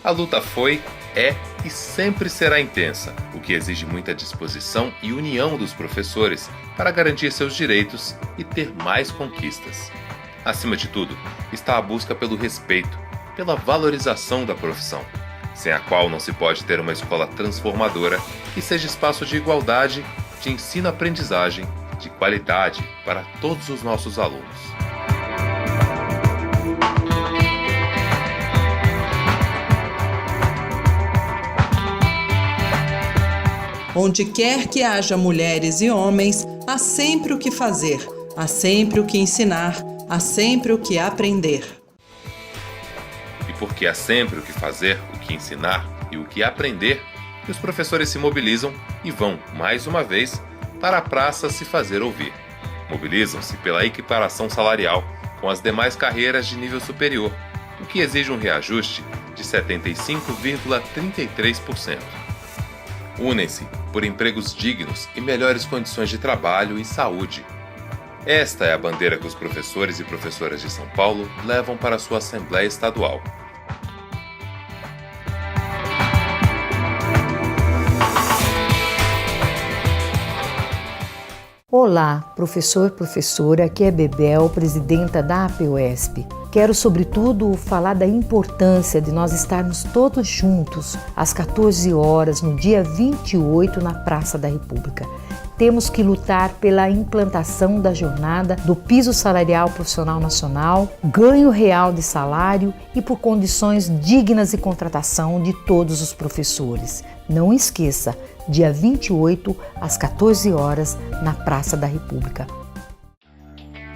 A luta foi, é e sempre será intensa, o que exige muita disposição e união dos professores para garantir seus direitos e ter mais conquistas. Acima de tudo, está a busca pelo respeito, pela valorização da profissão, sem a qual não se pode ter uma escola transformadora que seja espaço de igualdade, de ensino-aprendizagem, de qualidade para todos os nossos alunos. Onde quer que haja mulheres e homens, há sempre o que fazer, há sempre o que ensinar, há sempre o que aprender. E porque há sempre o que fazer, o que ensinar e o que aprender, os professores se mobilizam e vão, mais uma vez, para a praça se fazer ouvir. Mobilizam-se pela equiparação salarial com as demais carreiras de nível superior, o que exige um reajuste de 75,33%. Unem-se por empregos dignos e melhores condições de trabalho e saúde. Esta é a bandeira que os professores e professoras de São Paulo levam para a sua Assembleia Estadual. Olá, professor, professora, aqui é Bebel, presidenta da APUESP. Quero, sobretudo, falar da importância de nós estarmos todos juntos às 14 horas, no dia 28, na Praça da República. Temos que lutar pela implantação da jornada do piso salarial profissional nacional, ganho real de salário e por condições dignas de contratação de todos os professores. Não esqueça, dia 28, às 14 horas, na Praça da República.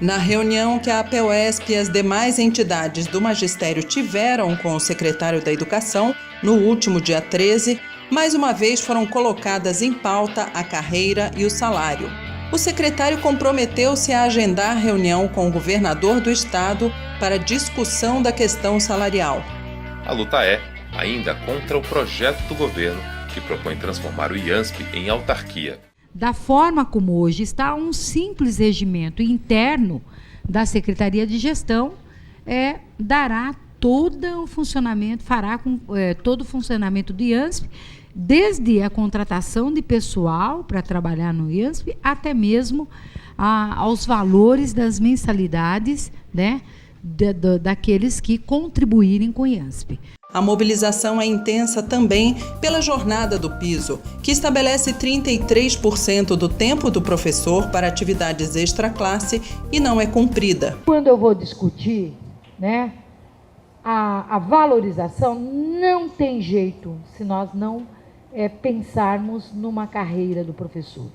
Na reunião que a APUESP e as demais entidades do magistério tiveram com o secretário da Educação, no último dia 13, mais uma vez foram colocadas em pauta a carreira e o salário. O secretário comprometeu-se a agendar reunião com o governador do estado para discussão da questão salarial. A luta é, ainda, contra o projeto do governo que propõe transformar o IANSP em autarquia. Da forma como hoje está, um simples regimento interno da Secretaria de Gestão dará todo o funcionamento, fará com todo o funcionamento do IANSP, desde a contratação de pessoal para trabalhar no IANSP, até mesmo aos valores das mensalidades, né, daqueles que contribuírem com o IANSP. A mobilização é intensa também pela jornada do piso, que estabelece 33% do tempo do professor para atividades extraclasse e não é cumprida. Quando eu vou discutir, né, a valorização, não tem jeito se nós não pensarmos numa carreira do professor.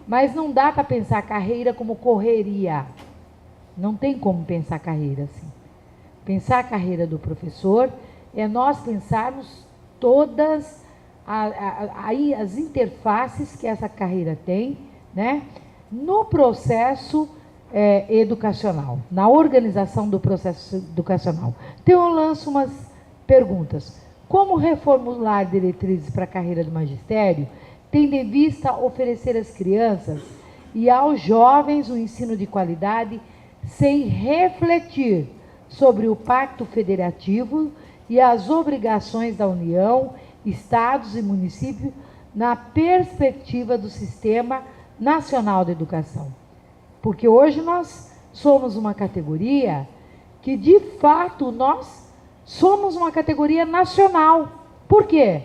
Mas não dá para pensar a carreira como correria. Não tem como pensar a carreira assim. Pensar a carreira do professor é nós pensarmos todas as interfaces que essa carreira tem, né, no processo educacional, na organização do processo educacional. Então eu lanço umas perguntas. Como reformular diretrizes para a carreira do magistério, tendo em vista oferecer às crianças e aos jovens um ensino de qualidade sem refletir sobre o Pacto Federativo e as obrigações da União, Estados e municípios na perspectiva do Sistema Nacional de Educação? Porque hoje nós somos uma categoria que, de fato, nós somos uma categoria nacional. Por quê?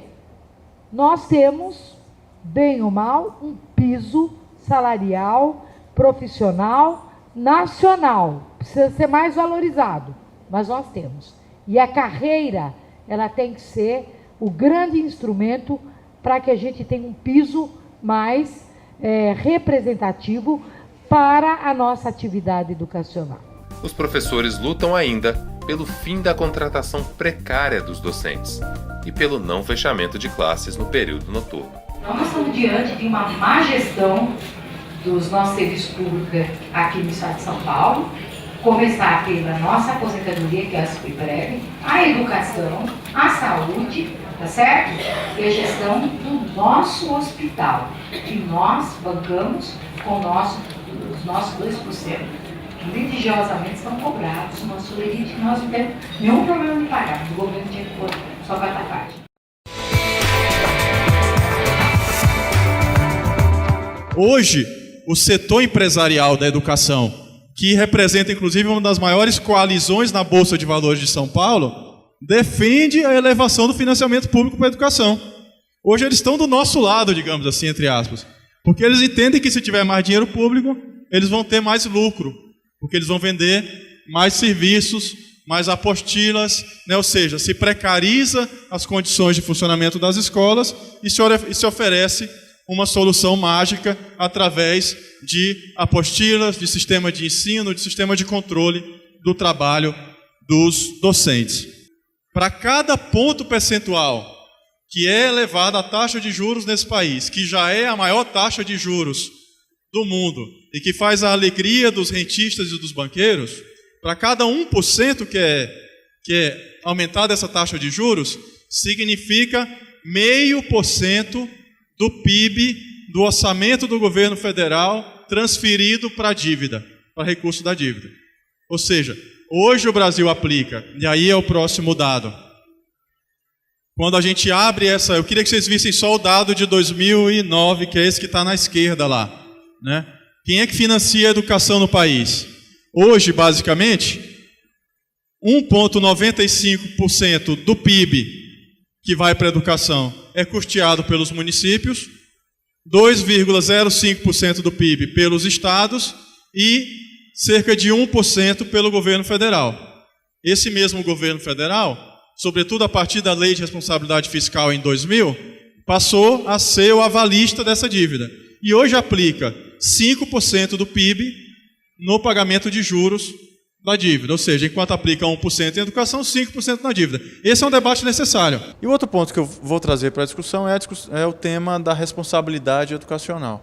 Nós temos, bem ou mal, um piso salarial profissional nacional. Precisa ser mais valorizado, mas nós temos. E a carreira, ela tem que ser o grande instrumento para que a gente tenha um piso mais representativo para a nossa atividade educacional. Os professores lutam ainda pelo fim da contratação precária dos docentes e pelo não fechamento de classes no período noturno. Nós estamos diante de uma má gestão dos nossos serviços públicos aqui no estado de São Paulo, começar pela nossa aposentadoria, que é a SUIPREV, a educação, a saúde, tá certo? E a gestão do nosso hospital, que nós bancamos com os nossos 2%, que litigiosamente são cobrados no nosso limite, nós não temos nenhum problema de pagar, mas o governo tinha que só quarta parte. Hoje, o setor empresarial da educação, que representa inclusive uma das maiores coalizões na Bolsa de Valores de São Paulo, defende a elevação do financiamento público para a educação. Hoje eles estão do nosso lado, digamos assim, entre aspas, porque eles entendem que se tiver mais dinheiro público, eles vão ter mais lucro, porque eles vão vender mais serviços, mais apostilas, né? Ou seja, se precariza as condições de funcionamento das escolas e se oferece uma solução mágica através de apostilas, de sistema de ensino, de sistema de controle do trabalho dos docentes. Para cada ponto percentual que é elevada a taxa de juros nesse país, que já é a maior taxa de juros do mundo e que faz a alegria dos rentistas e dos banqueiros, para cada 1% que é aumentada essa taxa de juros, significa 0,5% do PIB, do orçamento do governo federal transferido para a dívida, para recurso da dívida. Ou seja, hoje o Brasil aplica, e aí é o próximo dado. Quando a gente abre essa, eu queria que vocês vissem só o dado de 2009, que é esse que está na esquerda lá, né? Quem é que financia a educação no país? Hoje, basicamente, 1,95% do PIB que vai para a educação é custeado pelos municípios, 2,05% do PIB pelos estados e cerca de 1% pelo governo federal. Esse mesmo governo federal, sobretudo a partir da Lei de Responsabilidade Fiscal em 2000, passou a ser o avalista dessa dívida. E hoje aplica 5% do PIB no pagamento de juros da dívida, ou seja, enquanto aplica 1% em educação, 5% na dívida. Esse é um debate necessário. E o outro ponto que eu vou trazer para a discussão é o tema da responsabilidade educacional,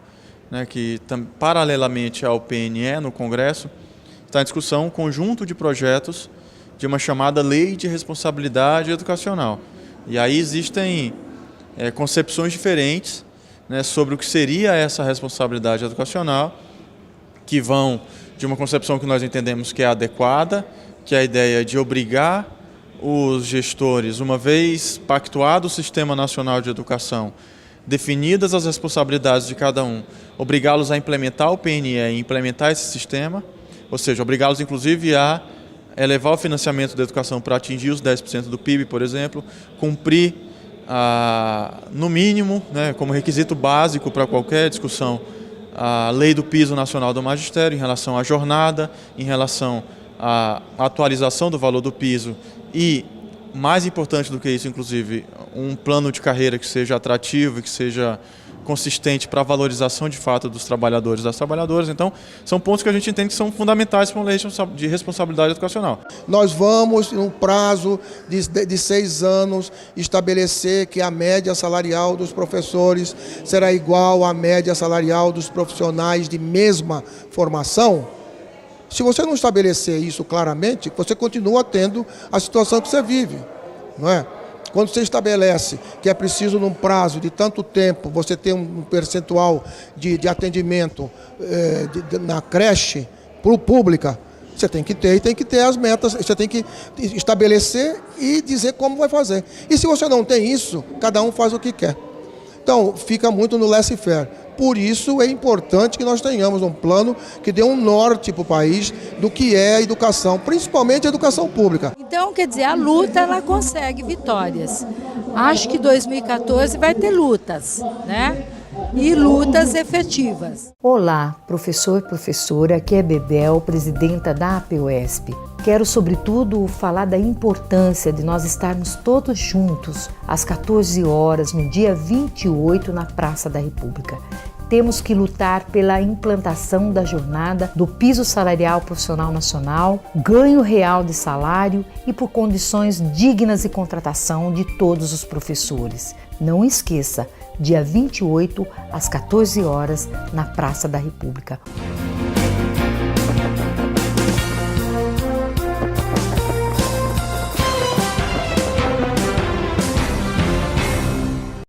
né, que paralelamente ao PNE no Congresso, está em discussão um conjunto de projetos de uma chamada Lei de Responsabilidade Educacional. E aí existem concepções diferentes, né, sobre o que seria essa responsabilidade educacional, que vão de uma concepção que nós entendemos que é adequada, que é a ideia de obrigar os gestores, uma vez pactuado o Sistema Nacional de Educação, definidas as responsabilidades de cada um, obrigá-los a implementar o PNE e implementar esse sistema, ou seja, obrigá-los inclusive a elevar o financiamento da educação para atingir os 10% do PIB, por exemplo, cumprir, no mínimo, né, como requisito básico para qualquer discussão, a lei do piso nacional do magistério em relação à jornada, em relação à atualização do valor do piso e, mais importante do que isso, inclusive, um plano de carreira que seja atrativo e que seja consistente para a valorização de fato dos trabalhadores e das trabalhadoras. Então, são pontos que a gente entende que são fundamentais para uma lei de responsabilidade educacional. Nós vamos, num prazo de 6 anos, estabelecer que a média salarial dos professores será igual à média salarial dos profissionais de mesma formação. Se você não estabelecer isso claramente, você continua tendo a situação que você vive, não é? Quando você estabelece que é preciso, num prazo de tanto tempo, você ter um percentual de atendimento na creche pública, você tem que ter, e tem que ter as metas, você tem que estabelecer e dizer como vai fazer. E se você não tem isso, cada um faz o que quer. Então, fica muito no laissez-faire. Por isso é importante que nós tenhamos um plano que dê um norte para o país do que é a educação, principalmente a educação pública. Então, quer dizer, a luta ela consegue vitórias. Acho que 2014 vai ter lutas, né? E lutas efetivas. Olá, professor e professora, aqui é Bebel, presidenta da APUESP. Quero, sobretudo, falar da importância de nós estarmos todos juntos às 14 horas, no dia 28, na Praça da República. Temos que lutar pela implantação da jornada do piso salarial profissional nacional, ganho real de salário e por condições dignas de contratação de todos os professores. Não esqueça, dia 28, às 14 horas, na Praça da República.